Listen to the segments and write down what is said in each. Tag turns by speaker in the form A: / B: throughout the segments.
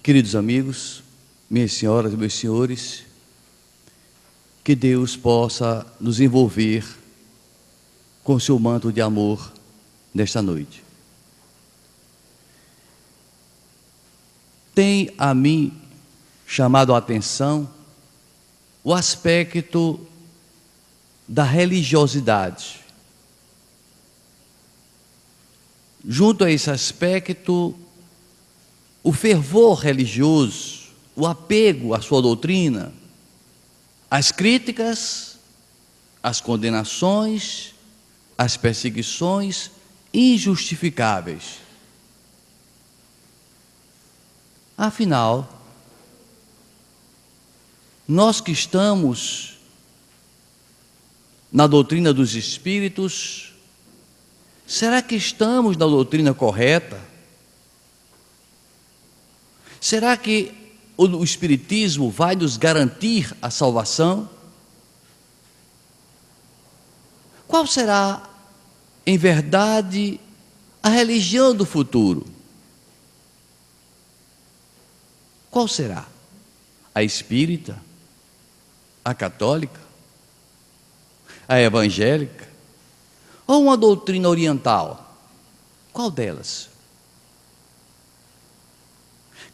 A: Queridos amigos, minhas senhoras e meus senhores, que Deus possa nos envolver com o seu manto de amor nesta noite. Tem a mim chamado a atenção o aspecto da religiosidade. Junto a esse aspecto, o fervor religioso, o apego à sua doutrina, as críticas, as condenações, as perseguições injustificáveis. Afinal, nós que estamos na doutrina dos espíritos, será que estamos na doutrina correta? Será que o Espiritismo vai nos garantir a salvação? Qual será, em verdade, a religião do futuro? Qual será? A espírita? A católica? A evangélica? Ou uma doutrina oriental? Qual delas?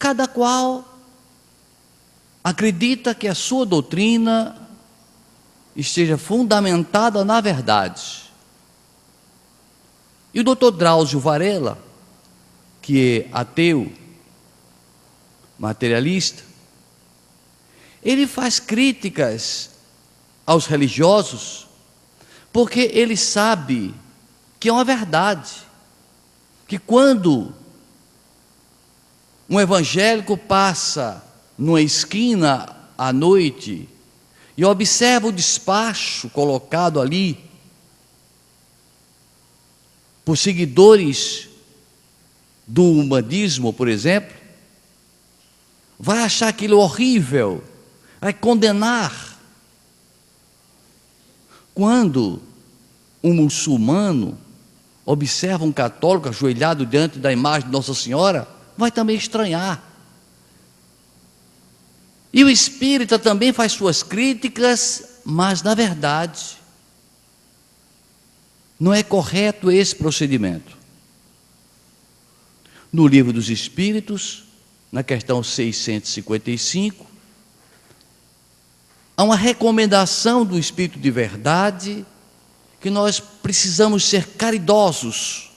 A: Cada qual acredita que a sua doutrina esteja fundamentada na verdade. E o Dr. Drauzio Varela, que é ateu, materialista, ele faz críticas aos religiosos, porque ele sabe que é uma verdade, que quando um evangélico passa numa esquina à noite e observa o despacho colocado ali por seguidores do humanismo, por exemplo, vai achar aquilo horrível, vai condenar. Quando um muçulmano observa um católico ajoelhado diante da imagem de Nossa Senhora, vai também estranhar. E o espírita também faz suas críticas, mas na verdade não é correto esse procedimento. No Livro dos Espíritos, na questão 655, há uma recomendação do Espírito de verdade que nós precisamos ser caridosos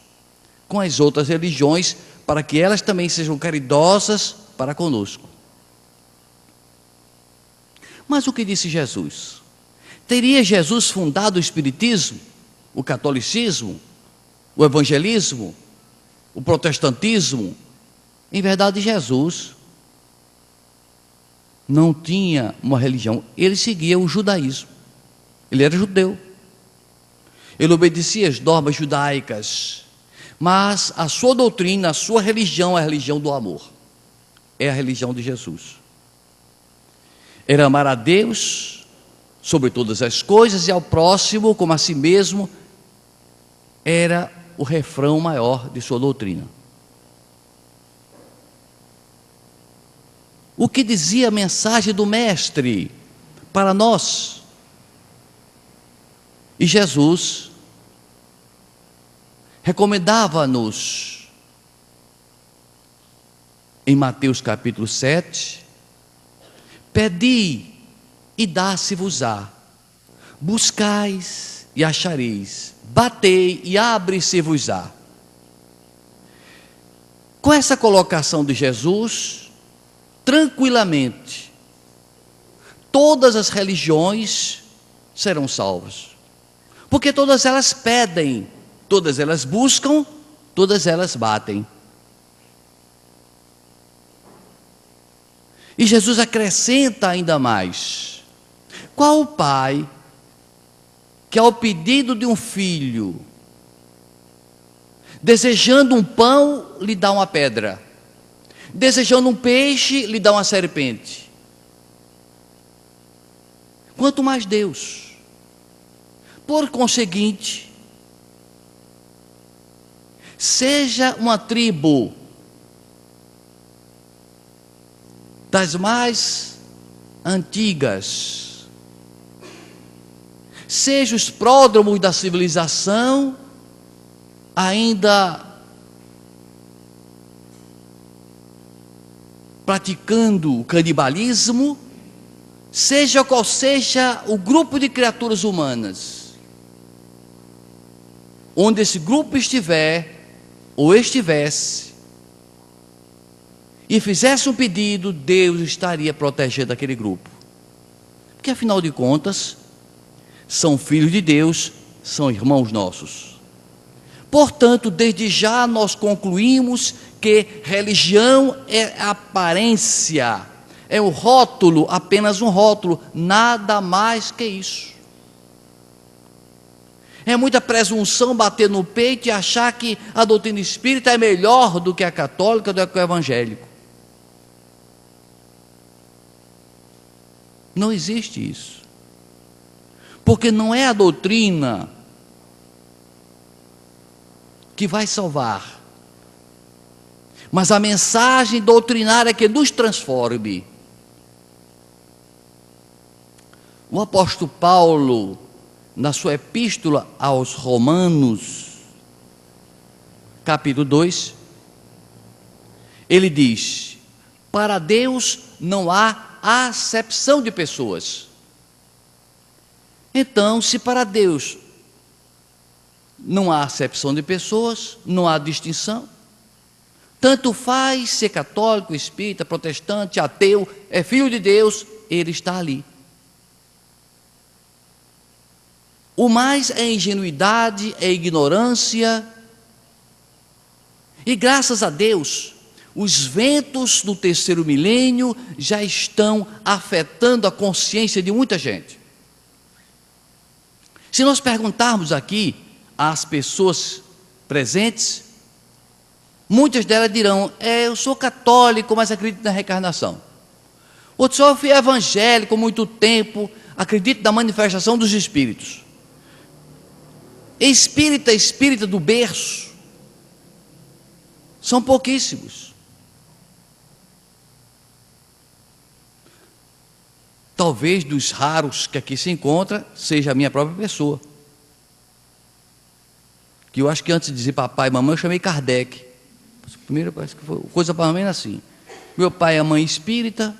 A: com as outras religiões para que elas também sejam caridosas para conosco. Mas o que disse Jesus? Teria Jesus fundado o Espiritismo, o Catolicismo, o Evangelismo, o Protestantismo? Em verdade, Jesus não tinha uma religião, ele seguia o judaísmo, ele era judeu, ele obedecia às normas judaicas, mas a sua doutrina, a sua religião é a religião do amor, é a religião de Jesus. Era amar a Deus sobre todas as coisas e ao próximo como a si mesmo, era o refrão maior de sua doutrina. O que dizia a mensagem do Mestre para nós? E Jesus recomendava-nos em Mateus capítulo 7, pedi e dá-se-vos-á, buscais e achareis, batei e abre-se-vos-á. Com essa colocação de Jesus, tranquilamente, todas as religiões serão salvas, porque todas elas pedem, todas elas buscam, todas elas batem. E Jesus acrescenta ainda mais: qual o pai que ao pedido de um filho, desejando um pão, lhe dá uma pedra, desejando um peixe, lhe dá uma serpente? Quanto mais Deus. Por conseguinte, seja uma tribo das mais antigas, seja os pródromos da civilização, ainda praticando o canibalismo, seja qual seja o grupo de criaturas humanas, onde esse grupo estiver ou estivesse e fizesse um pedido, Deus estaria protegendo aquele grupo, porque afinal de contas são filhos de Deus, são irmãos nossos. Portanto, desde já nós concluímos que religião é aparência, é um rótulo, apenas um rótulo, nada mais que isso. É muita presunção bater no peito e achar que a doutrina espírita é melhor do que a católica, do que o evangélico. Não existe isso, porque não é a doutrina que vai salvar, mas a mensagem doutrinária que nos transforme. O apóstolo Paulo, na sua epístola aos Romanos, capítulo 2, ele diz: para Deus não há acepção de pessoas. Então, se para Deus não há acepção de pessoas, não há distinção, tanto faz ser católico, espírita, protestante, ateu, é filho de Deus, ele está ali. O mais é ingenuidade, é ignorância, e graças a Deus, os ventos do terceiro milênio já estão afetando a consciência de muita gente. Se nós perguntarmos aqui às pessoas presentes, muitas delas dirão: eu sou católico, mas acredito na reencarnação. Outros: eu fui evangélico há muito tempo, acredito na manifestação dos espíritos. Espírita do berço, são pouquíssimos. Talvez dos raros que aqui se encontra, seja a minha própria pessoa. Que eu acho que antes de dizer papai e mamãe, eu chamei Kardec. Primeiro parece que foi coisa para mim assim. Meu pai e a mãe espírita.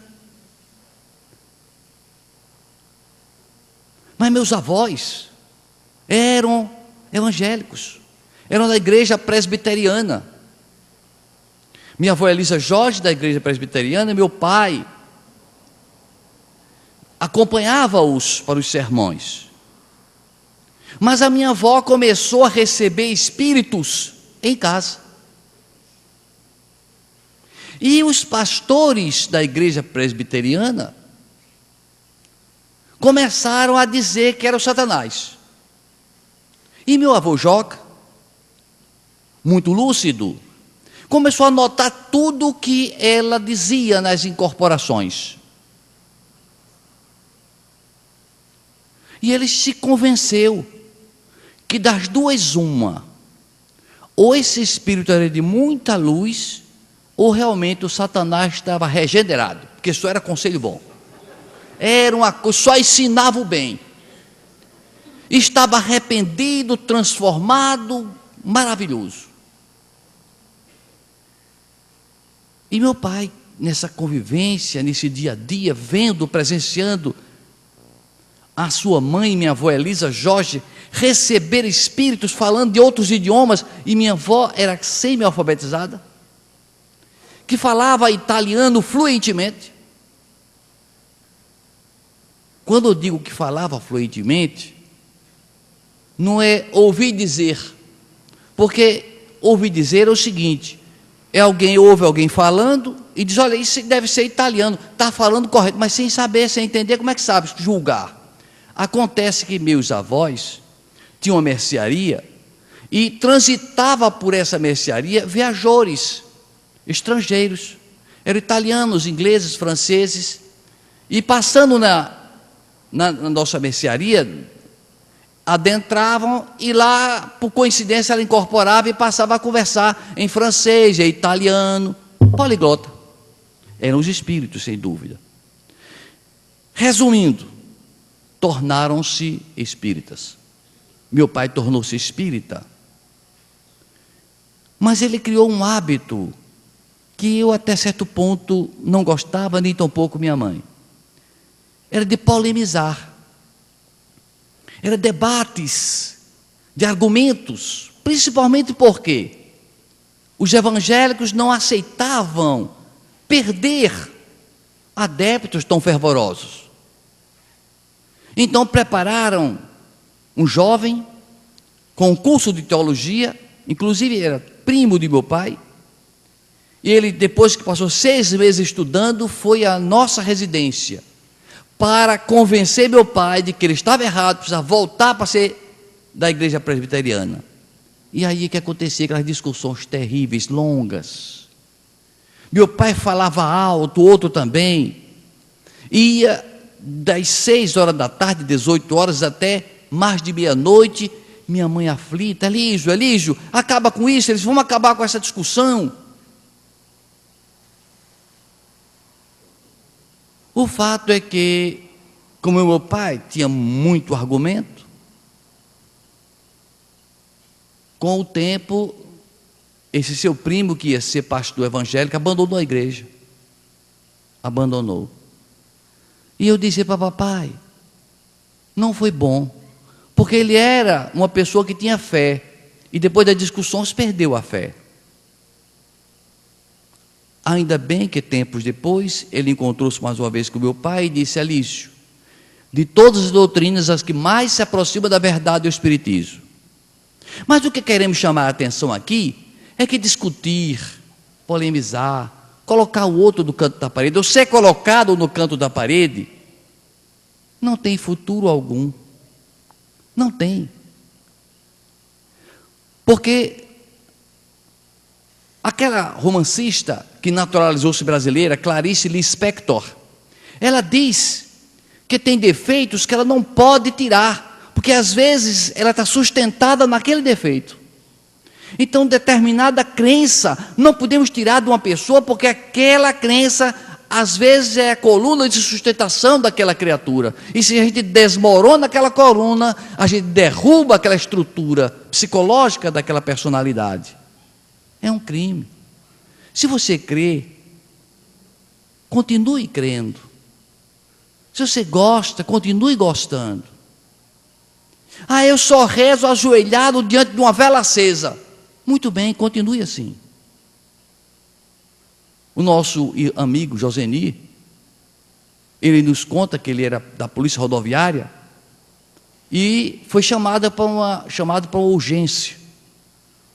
A: Mas meus avós eram evangélicos, eram da igreja presbiteriana. Minha avó Elisa Jorge, da igreja presbiteriana, e meu pai acompanhava-os para os sermões. Mas a minha avó começou a receber espíritos em casa. E os pastores da igreja presbiteriana começaram a dizer que era o Satanás. E meu avô Joca, muito lúcido, começou a notar tudo o que ela dizia nas incorporações. E ele se convenceu que das duas uma, ou esse espírito era de muita luz, ou realmente o Satanás estava regenerado, porque só era conselho bom. Era uma coisa, só ensinava o bem. Estava arrependido, transformado, maravilhoso. E meu pai, nessa convivência, nesse dia a dia, vendo, presenciando a sua mãe, minha avó Elisa Jorge, receber espíritos falando de outros idiomas, e minha avó era semi-alfabetizada, que falava italiano fluentemente. Quando eu digo que falava fluentemente, não é ouvir dizer, porque ouvir dizer é o seguinte: é alguém ouve alguém falando e diz: olha, isso deve ser italiano, está falando correto, mas sem saber, sem entender, como é que sabe julgar? Acontece que meus avós tinham uma mercearia e transitava por essa mercearia viajores estrangeiros, eram italianos, ingleses, franceses, e passando na nossa mercearia, adentravam e lá, por coincidência, ela incorporava e passava a conversar em francês, em italiano, poliglota. Eram os espíritos, sem dúvida. Resumindo, tornaram-se espíritas. Meu pai tornou-se espírita. Mas ele criou um hábito que eu até certo ponto não gostava, nem tampouco minha mãe. Era de polemizar. Era debates de argumentos, principalmente porque os evangélicos não aceitavam perder adeptos tão fervorosos. Então prepararam um jovem com um curso de teologia, inclusive era primo de meu pai, e ele, depois que passou 6 meses estudando, foi à nossa residência para convencer meu pai de que ele estava errado, precisava voltar para ser da igreja presbiteriana. E aí que acontecia aquelas discussões terríveis, longas. Meu pai falava alto, o outro também. Ia das 6 horas da tarde, 18 horas, até mais de meia-noite. Minha mãe aflita: Elígio, acaba com isso, eles vão acabar com essa discussão. O fato é que, como meu pai tinha muito argumento, com o tempo, esse seu primo, que ia ser pastor evangélico, abandonou a igreja. Abandonou. E eu disse para papai, não foi bom, porque ele era uma pessoa que tinha fé, e depois das discussões perdeu a fé. Ainda bem que tempos depois, ele encontrou-se mais uma vez com meu pai e disse: Elígio, de todas as doutrinas, as que mais se aproximam da verdade é o Espiritismo. Mas o que queremos chamar a atenção aqui é que discutir, polemizar, colocar o outro no canto da parede, ou ser colocado no canto da parede, não tem futuro algum. Não tem. Porque aquela romancista que naturalizou-se brasileira, Clarice Lispector, ela diz que tem defeitos que ela não pode tirar, porque às vezes ela está sustentada naquele defeito. Então, determinada crença não podemos tirar de uma pessoa, porque aquela crença às vezes é a coluna de sustentação daquela criatura, e se a gente desmorona aquela coluna, a gente derruba aquela estrutura psicológica daquela personalidade. É um crime. Se você crê, continue crendo. Se você gosta, continue gostando. Eu só rezo ajoelhado diante de uma vela acesa. Muito bem, continue assim. O nosso amigo Joseni, ele nos conta que ele era da polícia rodoviária e foi chamado para uma urgência.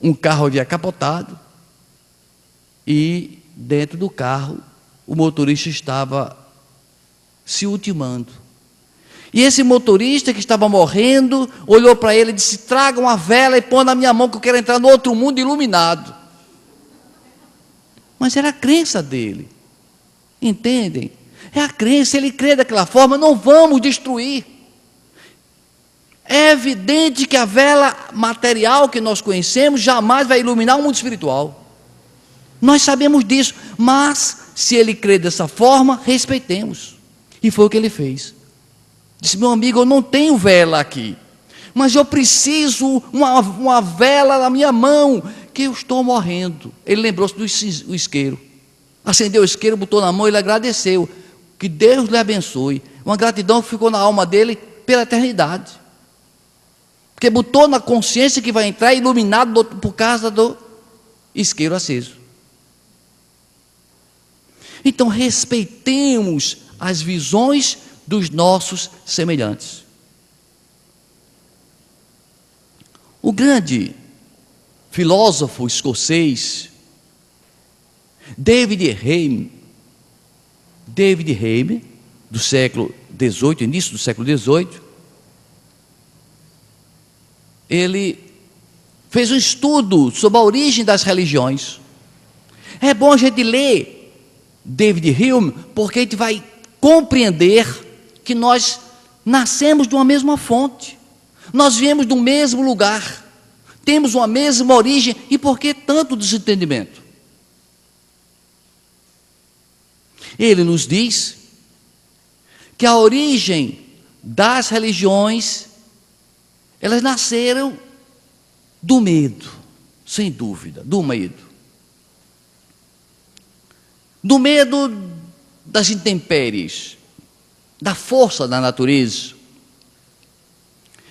A: Um carro havia capotado e dentro do carro o motorista estava se ultimando. E esse motorista que estava morrendo olhou para ele e disse: traga uma vela e põe na minha mão que eu quero entrar no outro mundo iluminado. Mas era a crença dele. Entendem? É a crença, ele crê daquela forma, não vamos destruir. É evidente que a vela material que nós conhecemos jamais vai iluminar o mundo espiritual. Nós sabemos disso, mas se ele crê dessa forma, respeitemos. E foi o que ele fez. Disse: meu amigo, eu não tenho vela aqui, mas eu preciso uma vela na minha mão, que eu estou morrendo. Ele lembrou-se do isqueiro, acendeu o isqueiro, botou na mão e ele agradeceu. Que Deus lhe abençoe. Uma gratidão que ficou na alma dele pela eternidade, porque botou na consciência que vai entrar iluminado por causa do isqueiro aceso. Então respeitemos as visões dos nossos semelhantes. O grande filósofo escocês David Hume, do século XVIII, início do século XVIII, ele fez um estudo sobre a origem das religiões. É bom a gente ler David Hume, porque a gente vai compreender que nós nascemos de uma mesma fonte, nós viemos do mesmo lugar, temos uma mesma origem. E por que tanto desentendimento? Ele nos diz que a origem das religiões, elas nasceram do medo, sem dúvida, do medo. Do medo das intempéries, da força da natureza.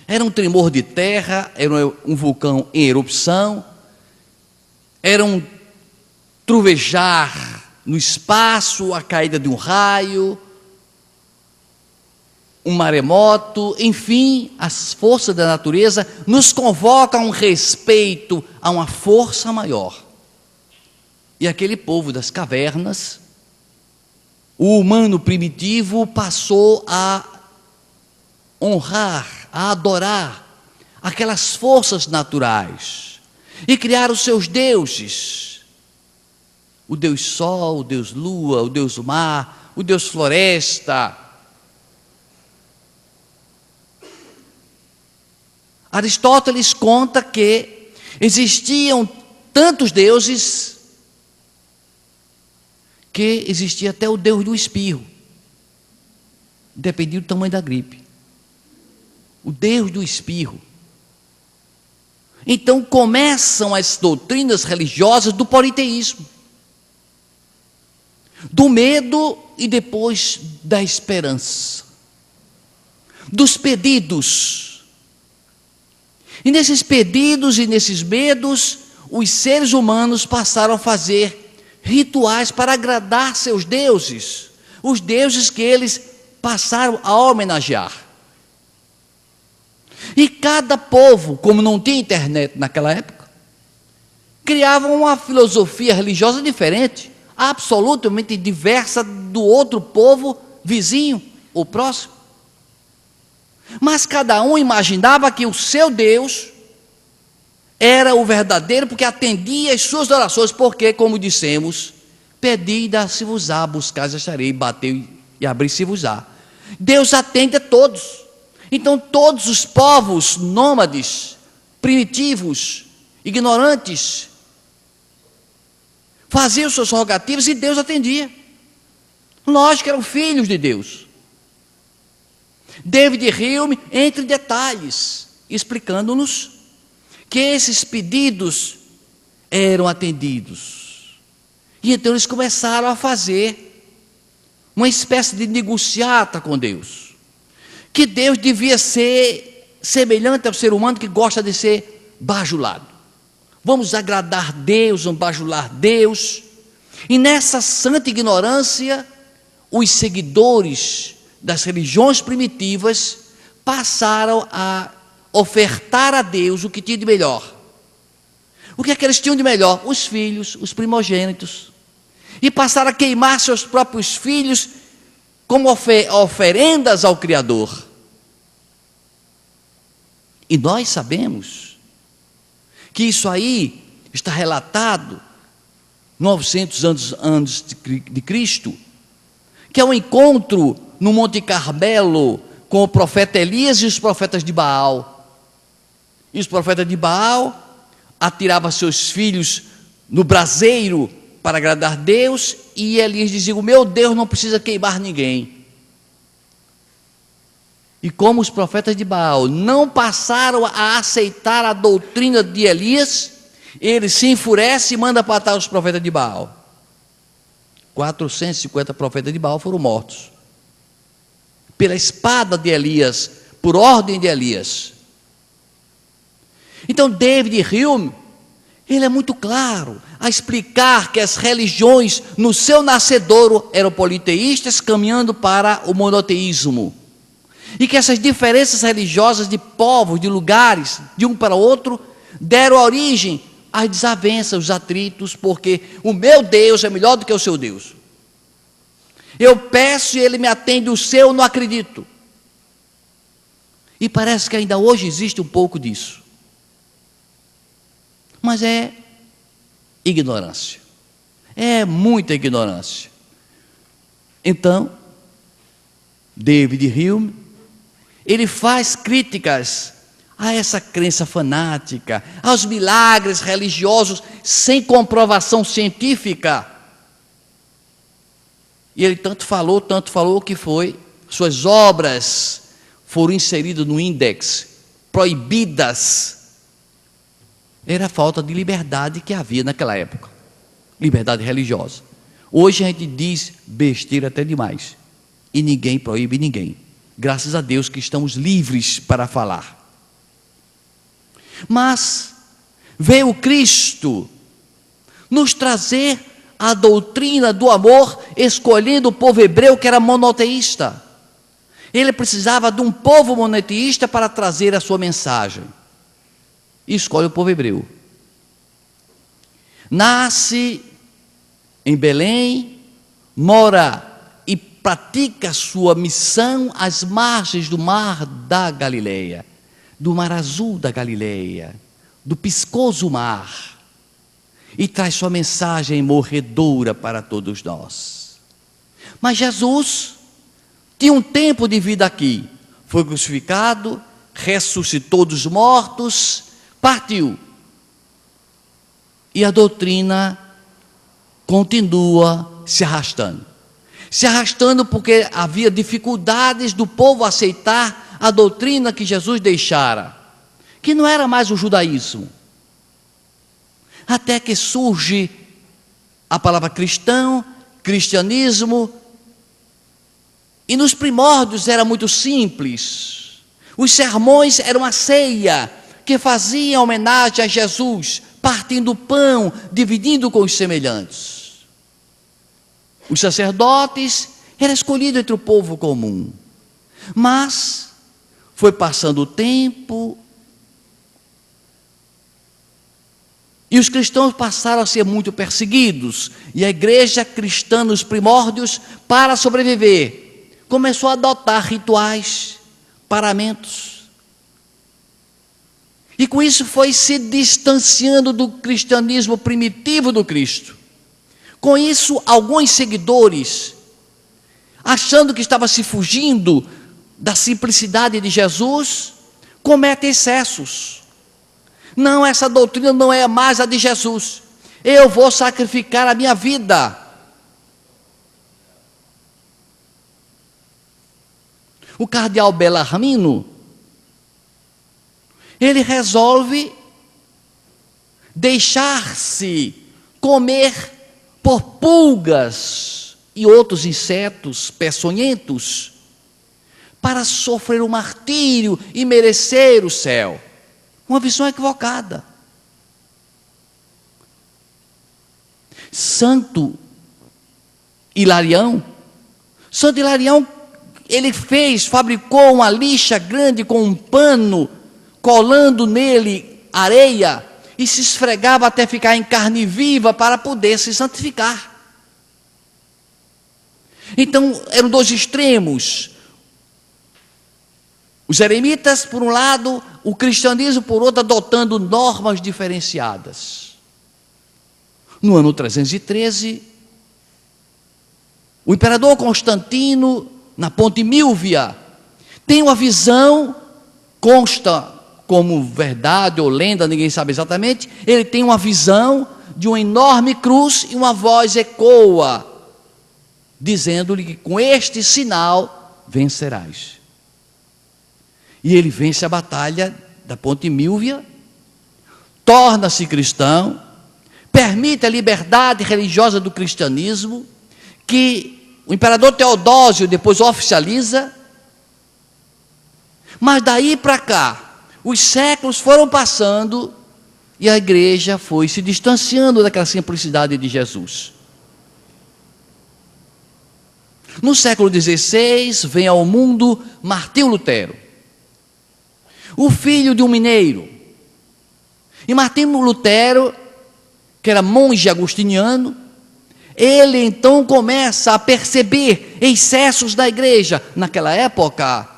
A: Era um tremor de terra, era um vulcão em erupção, era um trovejar no espaço, a caída de um raio, um maremoto, enfim, as forças da natureza nos convocam a um respeito a uma força maior. E aquele povo das cavernas, o humano primitivo, passou a honrar, a adorar aquelas forças naturais e criar os seus deuses: o Deus Sol, o Deus Lua, o Deus Mar, o Deus Floresta. Aristóteles conta que existiam tantos deuses que existia até o deus do espirro, dependia do tamanho da gripe. O deus do espirro. Então começam as doutrinas religiosas do politeísmo, do medo e depois da esperança, dos pedidos. E nesses pedidos e nesses medos, os seres humanos passaram a fazer rituais para agradar seus deuses, os deuses que eles passaram a homenagear. E cada povo, como não tinha internet naquela época, criava uma filosofia religiosa diferente, absolutamente diversa do outro povo vizinho ou próximo. Mas cada um imaginava que o seu Deus era o verdadeiro, porque atendia às suas orações, porque, como dissemos, pedi e dá-se-vos-á, buscais acharei, bateu e abri-se-vos-á. Deus atende a todos. Então todos os povos nômades, primitivos, ignorantes, faziam suas rogativas e Deus atendia. Lógico que eram filhos de Deus. David Hume, entre detalhes, explicando-nos que esses pedidos eram atendidos. E então eles começaram a fazer uma espécie de negociata com Deus, que Deus devia ser semelhante ao ser humano que gosta de ser bajulado. Vamos agradar Deus, vamos bajular Deus. E nessa santa ignorância, os seguidores das religiões primitivas passaram a ofertar a Deus o que tinha de melhor. O que é que eles tinham de melhor? Os filhos, os primogênitos. E passaram a queimar seus próprios filhos como oferendas ao Criador. E nós sabemos que isso aí está relatado 900 anos antes de Cristo, que é um encontro no Monte Carmelo com o profeta Elias e os profetas de Baal. E os profetas de Baal atiravam seus filhos no braseiro para agradar Deus, e Elias dizia: o meu Deus não precisa queimar ninguém. E como os profetas de Baal não passaram a aceitar a doutrina de Elias, ele se enfurece e manda matar os profetas de Baal. 450 profetas de Baal foram mortos pela espada de Elias, por ordem de Elias. Então David Hume, ele é muito claro a explicar que as religiões no seu nascedouro eram politeístas, caminhando para o monoteísmo, e que essas diferenças religiosas de povos, de lugares, de um para outro, deram origem às desavenças, os atritos, porque o meu Deus é melhor do que o seu Deus. Eu peço e ele me atende, o seu eu não acredito. E parece que ainda hoje existe um pouco disso. Mas é ignorância. É muita ignorância. Então, David Hume, ele faz críticas a essa crença fanática, aos milagres religiosos sem comprovação científica. E ele tanto falou que suas obras foram inseridas no índex, proibidas. Era a falta de liberdade que havia naquela época, liberdade religiosa. Hoje a gente diz besteira até demais, e ninguém proíbe ninguém. Graças a Deus que estamos livres para falar. Mas veio Cristo nos trazer a doutrina do amor, escolhendo o povo hebreu que era monoteísta. Ele precisava de um povo monoteísta para trazer a sua mensagem. E escolhe o povo hebreu. Nasce em Belém, mora e pratica sua missão às margens do mar da Galileia, do mar azul da Galileia, do piscoso mar, e traz sua mensagem morredora para todos nós. Mas Jesus tinha um tempo de vida aqui, foi crucificado, ressuscitou dos mortos, partiu. E a doutrina continua se arrastando. Se arrastando porque havia dificuldades do povo aceitar a doutrina que Jesus deixara, que não era mais o judaísmo. Até que surge a palavra cristão, cristianismo, e nos primórdios era muito simples. Os sermões eram uma ceia que fazia homenagem a Jesus, partindo o pão, dividindo com os semelhantes. Os sacerdotes eram escolhidos entre o povo comum. Mas foi passando o tempo e os cristãos passaram a ser muito perseguidos. E a igreja cristã nos primórdios, para sobreviver, começou a adotar rituais, paramentos. E com isso foi se distanciando do cristianismo primitivo do Cristo. Com isso, alguns seguidores, achando que estava se fugindo da simplicidade de Jesus, cometem excessos. Não, essa doutrina não é mais a de Jesus. Eu vou sacrificar a minha vida. O cardeal Bellarmino, ele resolve deixar-se comer por pulgas e outros insetos peçonhentos para sofrer o martírio e merecer o céu. Uma visão equivocada. Santo Hilarião, ele fabricou uma lixa grande com um pano, colando nele areia, e se esfregava até ficar em carne viva para poder se santificar. Então, eram dois extremos. Os eremitas, por um lado, o cristianismo, por outro, adotando normas diferenciadas. No ano 313, o imperador Constantino, na Ponte Milvia, tem uma visão, consta como verdade ou lenda, ninguém sabe exatamente, ele tem uma visão de uma enorme cruz e uma voz ecoa, dizendo-lhe que com este sinal vencerás. E ele vence a batalha da Ponte Milvia, torna-se cristão, permite a liberdade religiosa do cristianismo, que o imperador Teodósio depois oficializa. Mas daí para cá, os séculos foram passando e a igreja foi se distanciando daquela simplicidade de Jesus. No século XVI, vem ao mundo Martinho Lutero, o filho de um mineiro. E Martinho Lutero, que era monge agostiniano, ele então começa a perceber excessos da igreja. Naquela época,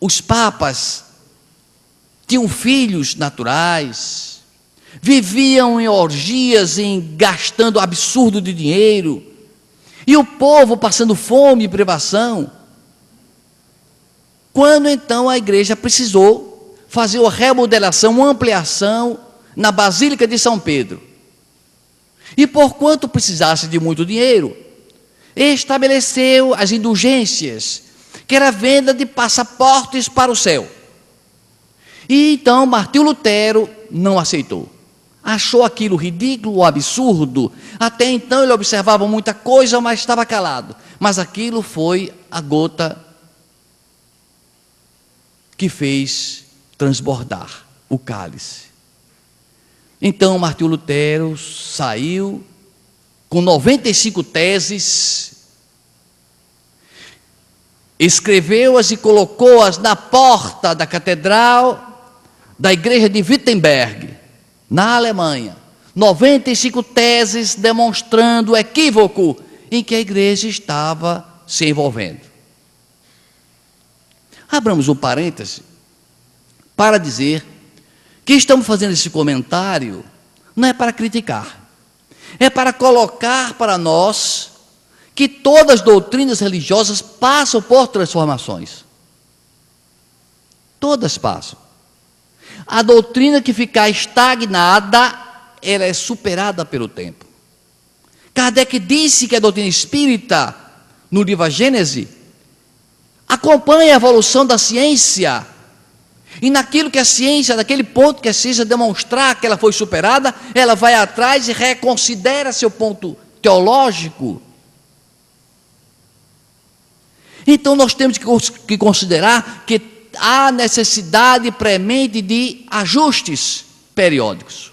A: os papas tinham filhos naturais, viviam em orgias, gastando absurdo de dinheiro, e o povo passando fome e privação. Quando então a igreja precisou fazer uma remodelação, uma ampliação na Basílica de São Pedro. E por quanto precisasse de muito dinheiro, estabeleceu as indulgências, que era a venda de passaportes para o céu. E então Martinho Lutero não aceitou. Achou aquilo ridículo, absurdo. Até então ele observava muita coisa, mas estava calado. Mas aquilo foi a gota que fez transbordar o cálice. Então Martinho Lutero saiu com 95 teses, escreveu-as e colocou-as na porta da catedral da igreja de Wittenberg, na Alemanha. 95 teses demonstrando o equívoco em que a igreja estava se envolvendo. Abramos um parêntese para dizer que estamos fazendo esse comentário não é para criticar, é para colocar para nós que todas as doutrinas religiosas passam por transformações. Todas passam. A doutrina que ficar estagnada, ela é superada pelo tempo. Kardec disse que a doutrina espírita, no livro A Gênese, acompanha a evolução da ciência. E naquilo que a ciência, naquele ponto que a ciência demonstrar que ela foi superada, ela vai atrás e reconsidera seu ponto teológico. Então nós temos que considerar que há necessidade premente de ajustes periódicos.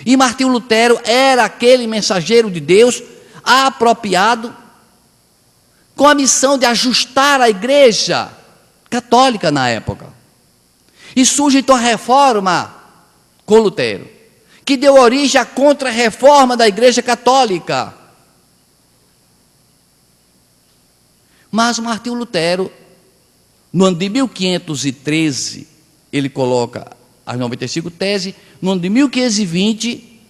A: E Martinho Lutero era aquele mensageiro de Deus apropriado, com a missão de ajustar a igreja católica na época. E surge então a reforma com Lutero, que deu origem à contra-reforma da igreja católica. Mas Martinho Lutero, no ano de 1513, ele coloca as 95 teses, no ano de 1520,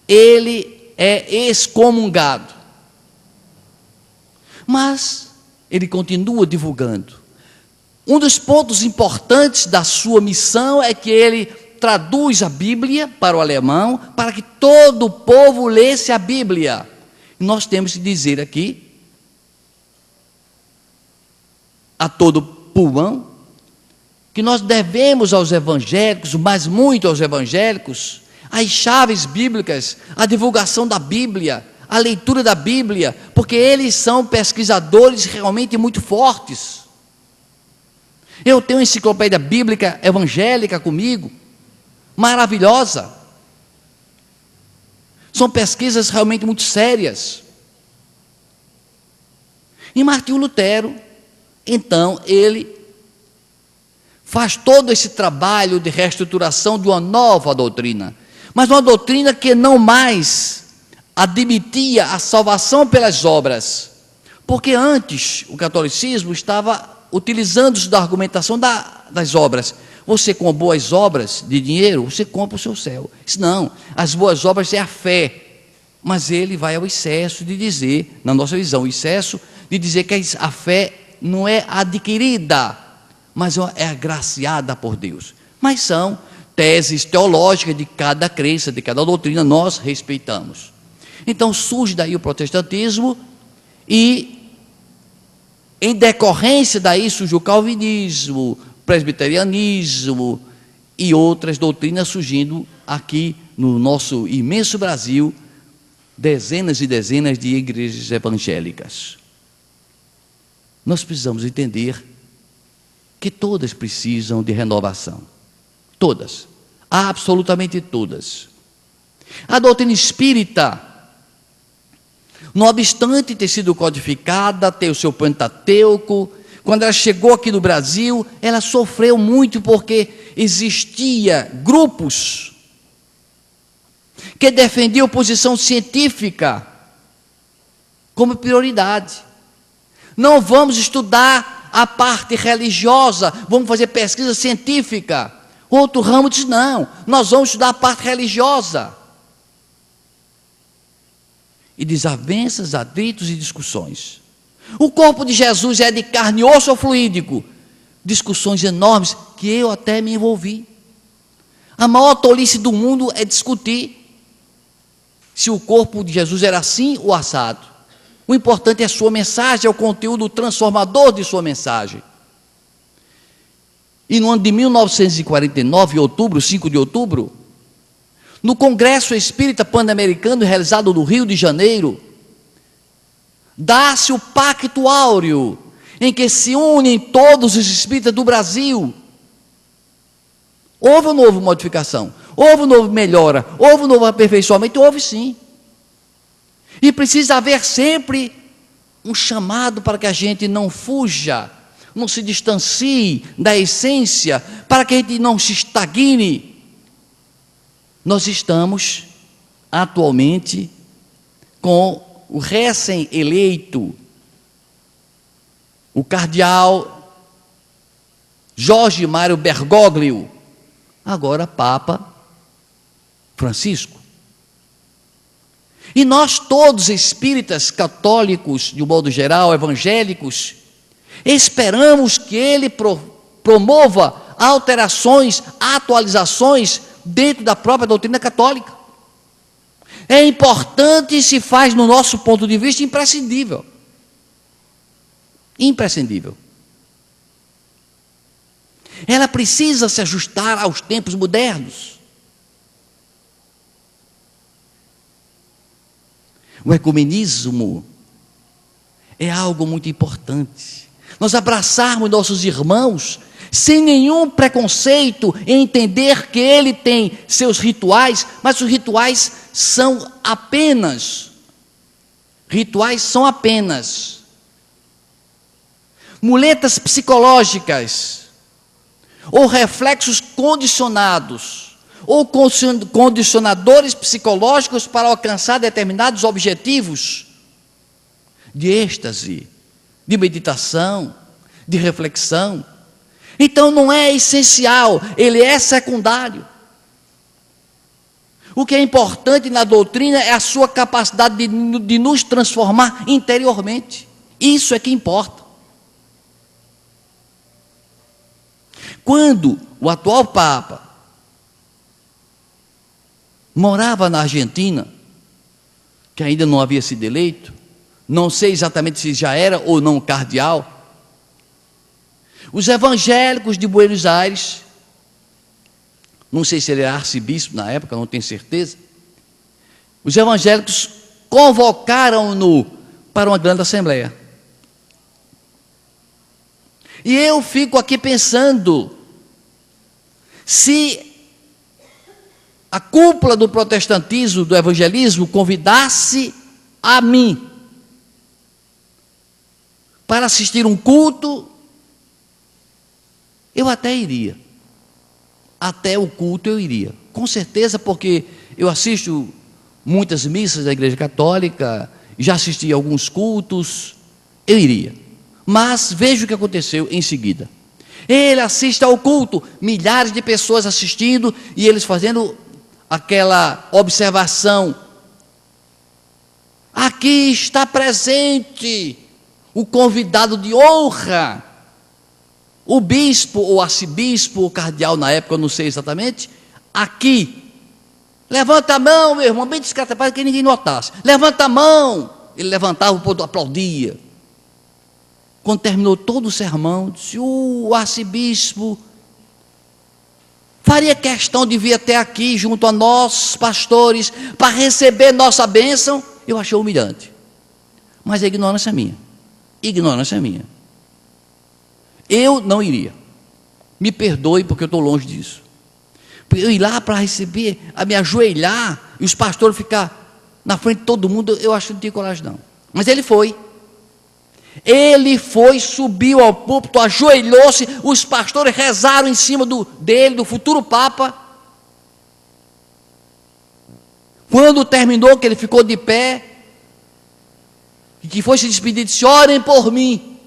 A: ele é excomungado. Mas ele continua divulgando. Um dos pontos importantes da sua missão é que ele traduz a Bíblia para o alemão, para que todo o povo lesse a Bíblia. E nós temos que dizer aqui, a todo pulmão, que nós devemos aos evangélicos, mas muito aos evangélicos, as chaves bíblicas, a divulgação da Bíblia, a leitura da Bíblia, porque eles são pesquisadores realmente muito fortes. Eu tenho uma enciclopédia bíblica evangélica comigo, maravilhosa. São pesquisas realmente muito sérias. E Martinho Lutero, então, ele faz todo esse trabalho de reestruturação de uma nova doutrina, mas uma doutrina que não mais admitia a salvação pelas obras, porque antes o catolicismo estava utilizando-se da argumentação das obras. Você com boas obras de dinheiro, você compra o seu céu. Não, as boas obras é a fé, mas ele vai ao excesso de dizer, na nossa visão, o excesso de dizer que a fé não é adquirida, mas é agraciada por Deus. Mas são teses teológicas de cada crença, de cada doutrina, nós respeitamos. Então surge daí o protestantismo e, em decorrência daí, surge o calvinismo, presbiterianismo e outras doutrinas surgindo aqui no nosso imenso Brasil, dezenas e dezenas de igrejas evangélicas. Nós precisamos entender que todas precisam de renovação. Todas. Absolutamente todas. A doutrina espírita, não obstante ter sido codificada, ter o seu Pentateuco, quando ela chegou aqui no Brasil, ela sofreu muito porque existia grupos que defendiam posição científica como prioridade. Não vamos estudar a parte religiosa, vamos fazer pesquisa científica. Outro ramo diz, não, nós vamos estudar a parte religiosa. E desavenças, atritos e discussões. O corpo de Jesus é de carne e osso ou fluídico? Discussões enormes que eu até me envolvi. A maior tolice do mundo é discutir se o corpo de Jesus era assim ou assado. O importante é a sua mensagem, é o conteúdo transformador de sua mensagem. E no ano de 1949, em outubro, 5 de outubro, no Congresso Espírita Pan-Americano, realizado no Rio de Janeiro, dá-se o Pacto Áureo, em que se unem todos os espíritas do Brasil. Houve uma nova modificação, houve uma nova melhora, houve um novo aperfeiçoamento, houve sim. E precisa haver sempre um chamado para que a gente não fuja, não se distancie da essência, para que a gente não se estagne. Nós estamos atualmente com o recém-eleito, o cardeal Jorge Mário Bergoglio, agora Papa Francisco. E nós todos, espíritas, católicos, de um modo geral, evangélicos, esperamos que ele promova alterações, atualizações dentro da própria doutrina católica. É importante e se faz, no nosso ponto de vista, imprescindível. Imprescindível. Ela precisa se ajustar aos tempos modernos. O ecumenismo é algo muito importante. Nós abraçarmos nossos irmãos sem nenhum preconceito, em entender que ele tem seus rituais, mas os rituais são apenas muletas psicológicas, ou reflexos condicionados, ou condicionadores psicológicos para alcançar determinados objetivos de êxtase, de meditação, de reflexão. Então não é essencial, ele é secundário. O que é importante na doutrina é a sua capacidade de nos transformar interiormente. Isso é que importa. Quando o atual Papa morava na Argentina, que ainda não havia sido eleito, não sei exatamente se já era ou não cardeal, os evangélicos de Buenos Aires, não sei se ele era arcebispo na época, não tenho certeza, os evangélicos convocaram-no para uma grande assembleia. E eu fico aqui pensando, se a cúpula do protestantismo, do evangelismo, convidasse a mim para assistir um culto, eu até iria. Até o culto eu iria. Com certeza, porque eu assisto muitas missas da Igreja Católica, já assisti a alguns cultos, eu iria. Mas veja o que aconteceu em seguida. Ele assiste ao culto, milhares de pessoas assistindo, e eles fazendo aquela observação. Aqui está presente o convidado de honra, o bispo, ou arcebispo, ou cardeal na época, eu não sei exatamente, aqui. Levanta a mão, meu irmão, bem discreto, para que ninguém notasse. Levanta a mão. Ele levantava, o povo aplaudia. Quando terminou todo o sermão, disse: o arcebispo faria questão de vir até aqui, junto a nós, pastores, para receber nossa bênção. Eu achei humilhante. Mas a ignorância é minha. Ignorância é minha. Eu não iria. Me perdoe, porque eu estou longe disso. Eu ir lá para receber, a me ajoelhar, e os pastores ficar na frente de todo mundo, eu acho que não tinha coragem não. Mas ele foi. Ele foi, subiu ao púlpito, ajoelhou-se, os pastores rezaram em cima dele, do futuro Papa. Quando terminou, que ele ficou de pé, e que foi se despedir, disse: orem por mim.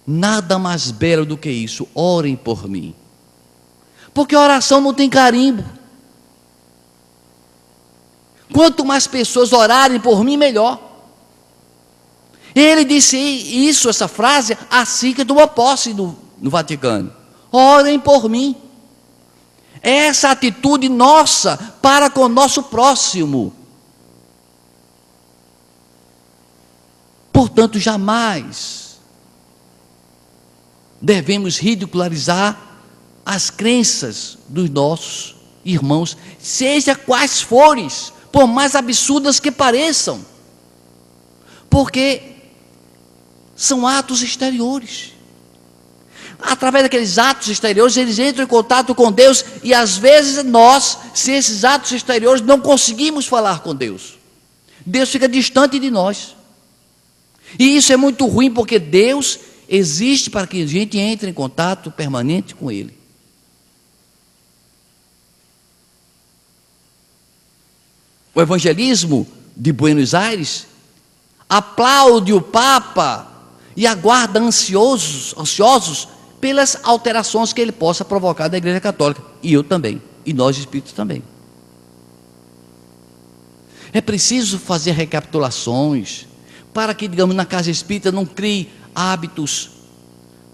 A: Nada mais belo do que isso, orem por mim. Porque a oração não tem carimbo. Quanto mais pessoas orarem por mim, melhor. Ele disse isso, essa frase, assim que tomou posse no Vaticano. Orem por mim. essa atitude nossa para com o nosso próximo. Portanto, jamais devemos ridicularizar as crenças dos nossos irmãos, seja quais forem, por mais absurdas que pareçam, porque são atos exteriores. Através daqueles atos exteriores, eles entram em contato com Deus, e às vezes nós, se esses atos exteriores, não conseguimos falar com Deus. Deus fica distante de nós. E isso é muito ruim, porque Deus existe para que a gente entre em contato permanente com Ele. O evangelismo de Buenos Aires aplaude o Papa e aguarda ansiosos pelas alterações que ele possa provocar na Igreja Católica. E eu também, e nós espíritos também. É preciso fazer recapitulações para que, digamos, na casa espírita não crie hábitos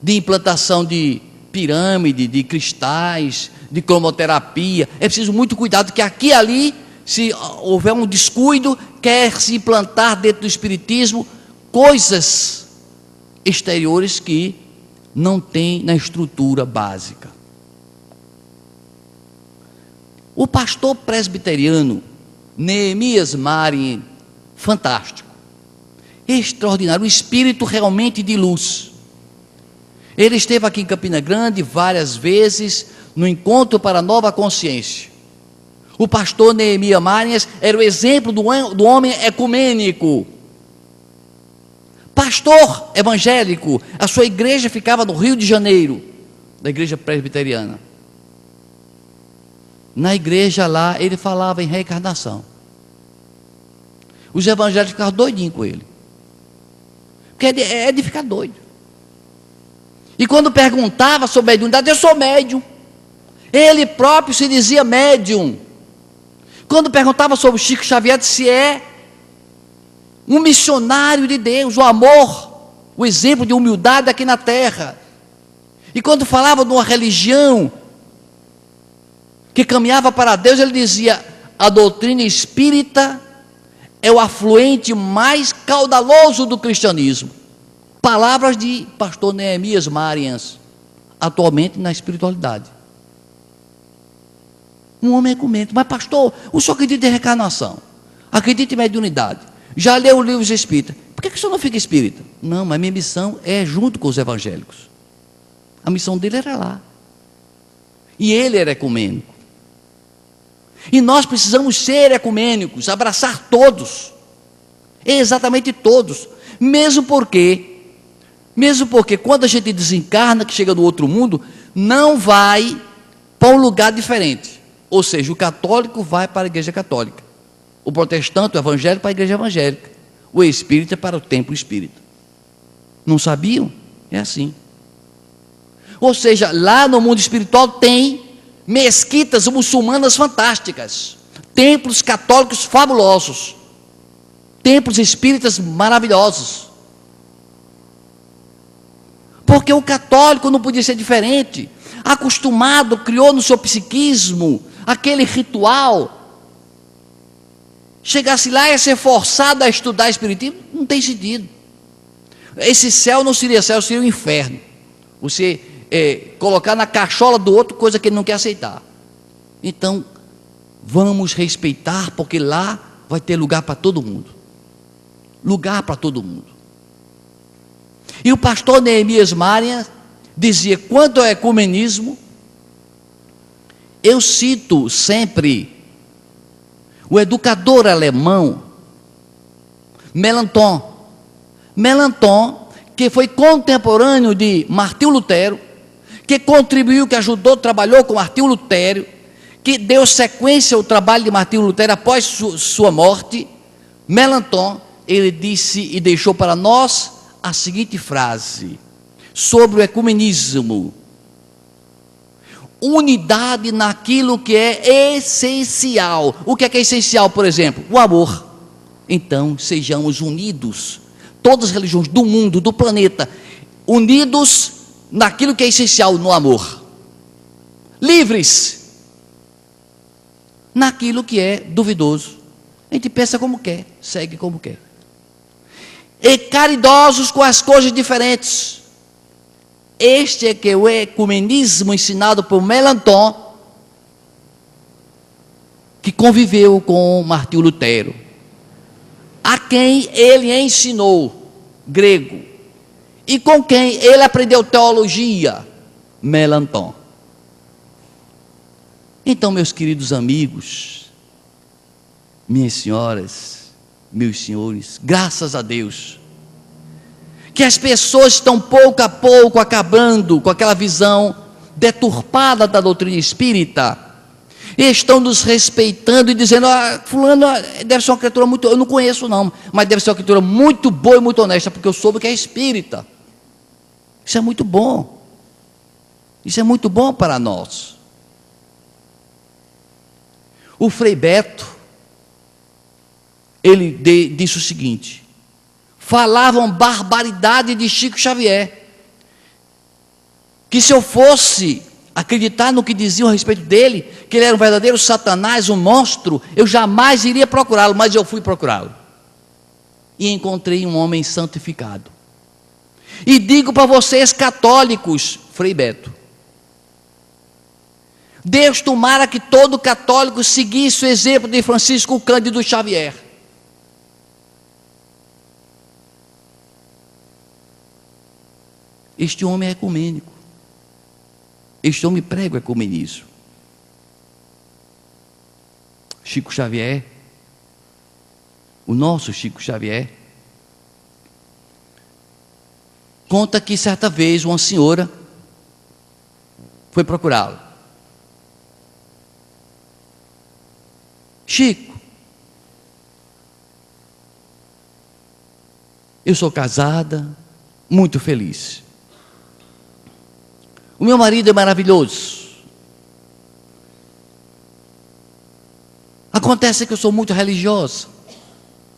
A: de implantação de pirâmide, de cristais, de cromoterapia. É preciso muito cuidado, que aqui e ali, se houver um descuido, quer se implantar dentro do espiritismo coisas exteriores que não tem na estrutura básica. O pastor presbiteriano Neemias Marin, fantástico, extraordinário, um espírito realmente de luz. Ele esteve aqui em Campina Grande várias vezes no encontro para a nova consciência. O pastor Neemias Marias era o exemplo do homem ecumênico, pastor evangélico. A sua igreja ficava no Rio de Janeiro, da igreja presbiteriana. Na igreja lá, ele falava em reencarnação. Os evangélicos ficavam doidinhos com ele, porque é de ficar doido. E quando perguntava sobre mediunidade, eu sou médium. Ele próprio se dizia médium. Quando perguntava sobre Chico Xavier, disse: é um missionário de Deus, o amor, o exemplo de humildade aqui na terra. E quando falava de uma religião que caminhava para Deus, ele dizia: a doutrina espírita é o afluente mais caudaloso do cristianismo. Palavras de pastor Neemias Marians, atualmente na espiritualidade. Um homem ecumênico. Mas pastor, o senhor acredita em reencarnação, acredita em mediunidade, já leu os livros espíritas, por que o senhor não fica espírita? Não, mas minha missão é junto com os evangélicos. A missão dele era lá, e ele era ecumênico. E nós precisamos ser ecumênicos, abraçar todos, exatamente todos, mesmo porque quando a gente desencarna, que chega no outro mundo, não vai para um lugar diferente. Ou seja, o católico vai para a igreja católica, o protestante, o evangélico, para a igreja evangélica, o espírita para o templo espírita. Não sabiam? É assim. Ou seja, lá no mundo espiritual tem mesquitas muçulmanas fantásticas, templos católicos fabulosos, templos espíritas maravilhosos. Porque o católico não podia ser diferente, acostumado, criou no seu psiquismo aquele ritual. Chegasse lá e ia ser forçado a estudar espiritismo, não tem sentido. Esse céu não seria céu, seria o inferno. Você colocar na cachola do outro coisa que ele não quer aceitar. Então, vamos respeitar, porque lá vai ter lugar para todo mundo. Lugar para todo mundo. E o pastor Neemias Marias dizia: quanto ao ecumenismo, eu cito sempre o educador alemão Melanchthon, que foi contemporâneo de Martinho Lutero, que contribuiu, que ajudou, trabalhou com Martinho Lutero, que deu sequência ao trabalho de Martinho Lutero após sua morte. Melanchthon, ele disse e deixou para nós a seguinte frase sobre o ecumenismo: unidade naquilo que é essencial. O que é essencial, por exemplo? O amor. Então, sejamos unidos, todas as religiões do mundo, do planeta, unidos naquilo que é essencial, no amor. Livres, naquilo que é duvidoso. A gente pensa como quer, segue como quer. E caridosos com as coisas diferentes. Este é que é o ecumenismo ensinado por Melanchthon, que conviveu com Martinho Lutero, a quem ele ensinou grego, e com quem ele aprendeu teologia, Melanchthon. Então, meus queridos amigos, minhas senhoras, meus senhores, graças a Deus, que as pessoas estão pouco a pouco acabando com aquela visão deturpada da doutrina espírita, e estão nos respeitando e dizendo: fulano deve ser uma criatura muito, eu não conheço não, mas deve ser uma criatura muito boa e muito honesta, porque eu soube que é espírita. Isso é muito bom, isso é muito bom para nós. O Frei Beto, ele disse o seguinte: falavam barbaridade de Chico Xavier, que se eu fosse acreditar no que diziam a respeito dele, que ele era um verdadeiro Satanás, um monstro, eu jamais iria procurá-lo, mas eu fui procurá-lo, e encontrei um homem santificado. E digo para vocês católicos, Frei Beto, Deus tomara que todo católico seguisse o exemplo de Francisco Cândido Xavier. Este homem é ecumênico. Este homem prega o ecumenismo. Chico Xavier, o nosso Chico Xavier, conta que certa vez uma senhora foi procurá-lo. Chico, eu sou casada, muito feliz. O meu marido é maravilhoso. Acontece que eu sou muito religiosa,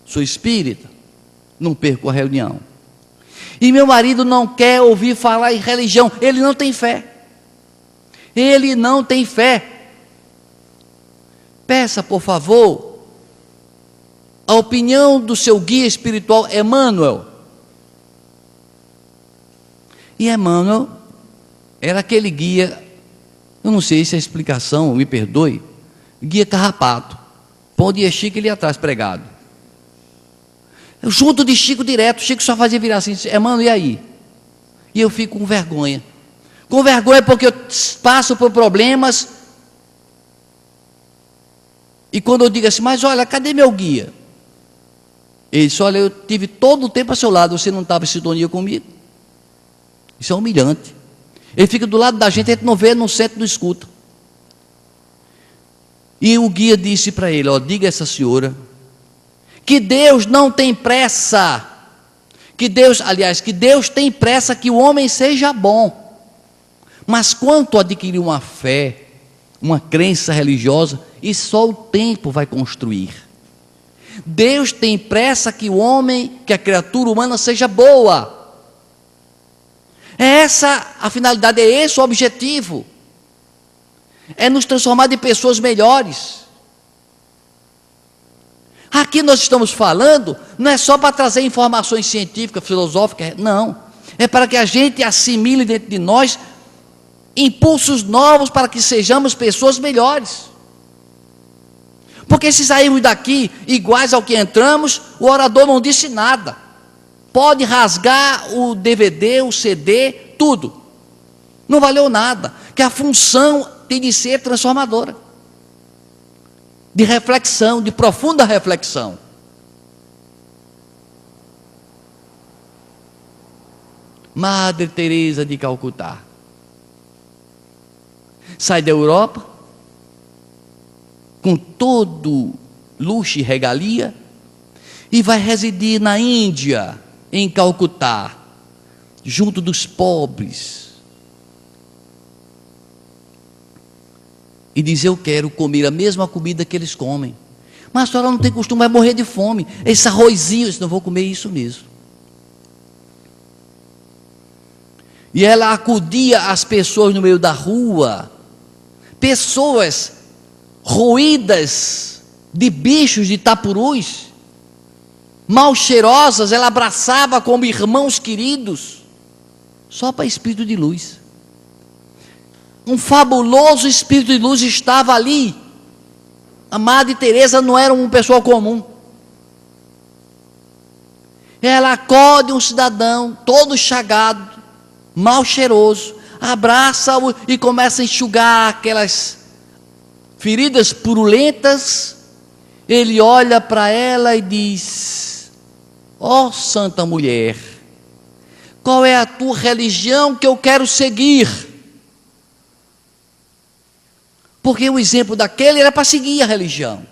A: sou espírita, não perco a reunião. E meu marido não quer ouvir falar em religião, ele não tem fé. Ele não tem fé. Peça, por favor, a opinião do seu guia espiritual, Emmanuel. E Emmanuel era aquele guia, eu não sei se a explicação, me perdoe, guia carrapato. Para onde ia Chico, ele ia atrás pregado. Eu junto de Chico direto, Chico só fazia virar assim: Emmanuel, e aí? E eu fico com vergonha. Com vergonha porque eu passo por problemas. E quando eu digo assim: mas olha, cadê meu guia? Ele disse: olha, eu tive todo o tempo ao seu lado, você não estava em sintonia comigo. Isso é humilhante. Ele fica do lado da gente, a gente não vê, não sente, não escuta. E o guia disse para ele: ó, diga a essa senhora que Deus não tem pressa, que Deus tem pressa que o homem seja bom, mas quanto adquirir uma fé, uma crença religiosa, e só o tempo vai construir. Deus tem pressa que o homem, que a criatura humana seja boa. É essa a finalidade, é esse o objetivo. É nos transformar em pessoas melhores. Aqui nós estamos falando, não é só para trazer informações científicas, filosóficas, não. É para que a gente assimile dentro de nós impulsos novos para que sejamos pessoas melhores. Porque se sairmos daqui iguais ao que entramos, o orador não disse nada. Pode rasgar o DVD, o CD, tudo. Não valeu nada. Que a função tem de ser transformadora. De reflexão, de profunda reflexão. Madre Teresa de Calcutá sai da Europa com todo luxo e regalia e vai residir na Índia, em Calcutá, junto dos pobres, e diz: eu quero comer a mesma comida que eles comem. Mas a senhora não tem costume, vai morrer de fome. Esse arrozinho, eu não vou comer isso mesmo. E ela acudia as pessoas no meio da rua, pessoas roídas de bichos, de tapurus, mal cheirosas, ela abraçava como irmãos queridos, só para espírito de luz. Um fabuloso espírito de luz estava ali. A Madre Teresa não era uma pessoa comum. Ela acode um cidadão todo chagado, mal cheiroso, abraça-o e começa a enxugar aquelas feridas purulentas. Ele olha para ela e diz: ó santa mulher, qual é a tua religião que eu quero seguir? Porque o exemplo daquele era para seguir a religião.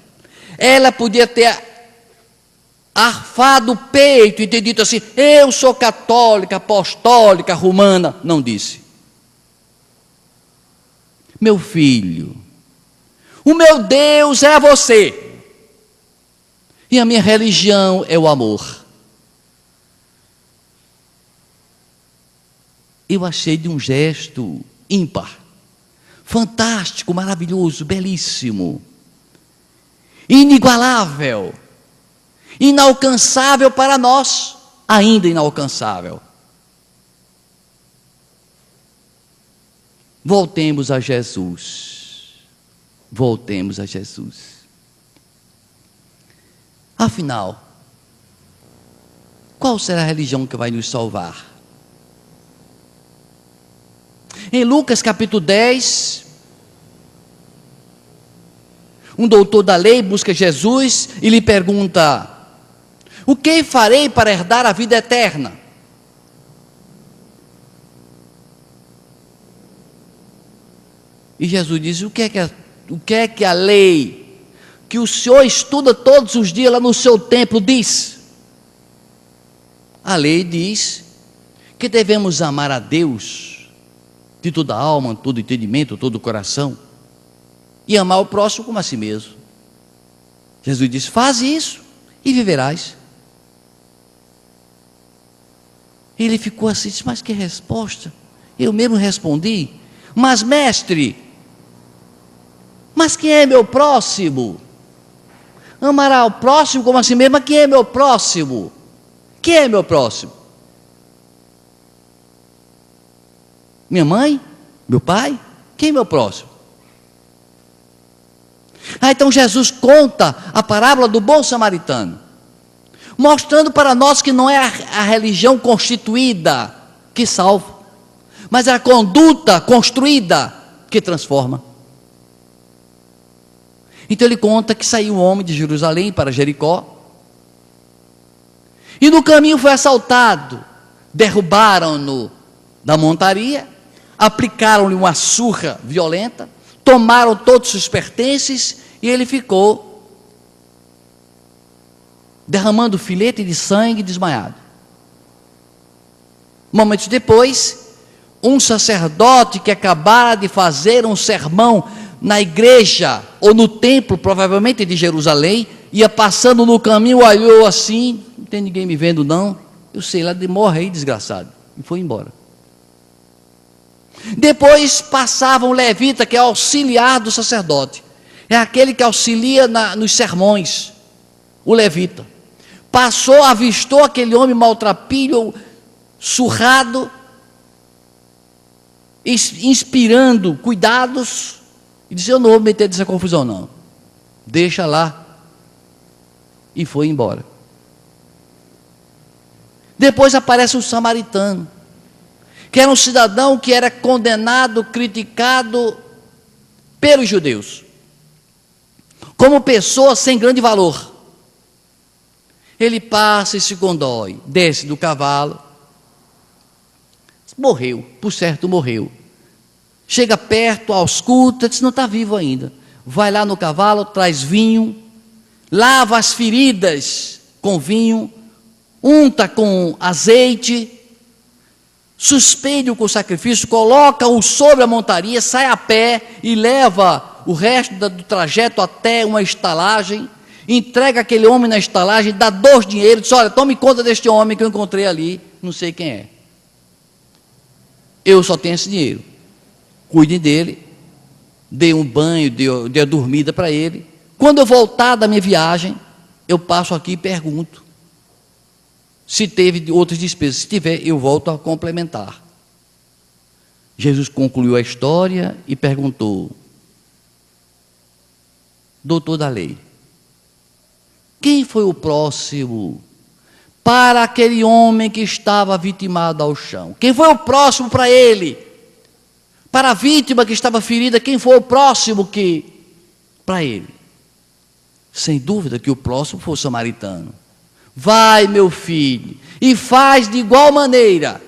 A: Ela podia ter arfado o peito e ter dito assim: eu sou católica, apostólica, romana. Não disse. Meu filho, o meu Deus é você, e a minha religião é o amor. Eu achei de um gesto ímpar, fantástico, maravilhoso, belíssimo, inigualável, inalcançável para nós, ainda inalcançável. Voltemos a Jesus. Voltemos a Jesus. Afinal, qual será a religião que vai nos salvar? Em Lucas capítulo 10, um doutor da lei busca Jesus e lhe pergunta: o que farei para herdar a vida eterna? E Jesus diz: o que é que a lei que o senhor estuda todos os dias lá no seu templo diz? A lei diz que devemos amar a Deus de toda a alma, todo entendimento, todo o coração, e amar o próximo como a si mesmo. Jesus diz: faz isso e viverás. Ele ficou assim, disse: mas que resposta? Eu mesmo respondi: mas mestre, mas quem é meu próximo? Amará o próximo como a si mesmo. Mas quem é meu próximo? Quem é meu próximo? Minha mãe? Meu pai? Quem é meu próximo? Então Jesus conta a parábola do bom samaritano, mostrando para nós que não é a religião constituída que salva, mas é a conduta construída que transforma. Então ele conta que saiu um homem de Jerusalém para Jericó, e no caminho foi assaltado. Derrubaram-no da montaria, aplicaram-lhe uma surra violenta, tomaram todos os seus pertences, e ele ficou derramando filete de sangue, desmaiado. Momentos depois, um sacerdote que acabara de fazer um sermão na igreja ou no templo, provavelmente de Jerusalém, ia passando no caminho, olhou assim: não tem ninguém me vendo não, eu sei lá, morre aí desgraçado, e foi embora. Depois passava um levita, que é auxiliar do sacerdote, é aquele que auxilia nos sermões, o levita. Passou, avistou aquele homem maltrapilho, surrado, inspirando cuidados, e disse: eu não vou me meter nessa confusão não, deixa lá, e foi embora. Depois aparece um samaritano, que era um cidadão que era condenado, criticado pelos judeus, como pessoa sem grande valor. Ele passa e se condói, desce do cavalo, morreu, por certo morreu. Chega perto, ausculta, diz: não está vivo ainda. Vai lá no cavalo, traz vinho, lava as feridas com vinho, unta com azeite, suspende-o com sacrifício, coloca-o sobre a montaria, sai a pé e leva o resto do trajeto até uma estalagem, entrega aquele homem na estalagem, dá 2 dinheiros, diz: olha, tome conta deste homem que eu encontrei ali, não sei quem é, eu só tenho esse dinheiro, cuide dele dei um banho, dei a dormida para ele. Quando eu voltar da minha viagem, eu passo aqui e pergunto se teve outras despesas. Se tiver, eu volto a complementar. Jesus concluiu a história e perguntou: doutor da lei, quem foi o próximo para aquele homem que estava vitimado ao chão? Quem foi o próximo para ele? Para a vítima que estava ferida, quem foi o próximo para ele? Sem dúvida que o próximo foi o samaritano. Vai, meu filho, e faz de igual maneira.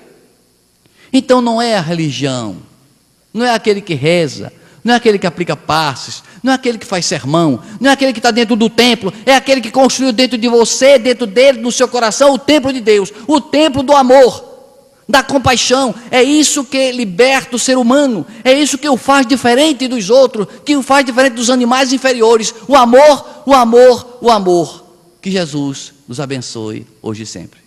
A: Então não é a religião, não é aquele que reza, não é aquele que aplica passes, não é aquele que faz sermão, não é aquele que está dentro do templo, é aquele que construiu dentro de você, dentro dele, no seu coração, o templo de Deus, o templo do amor, da compaixão. É isso que liberta o ser humano, é isso que o faz diferente dos outros, que o faz diferente dos animais inferiores. O amor, o amor, o amor. Que Jesus nos abençoe hoje e sempre.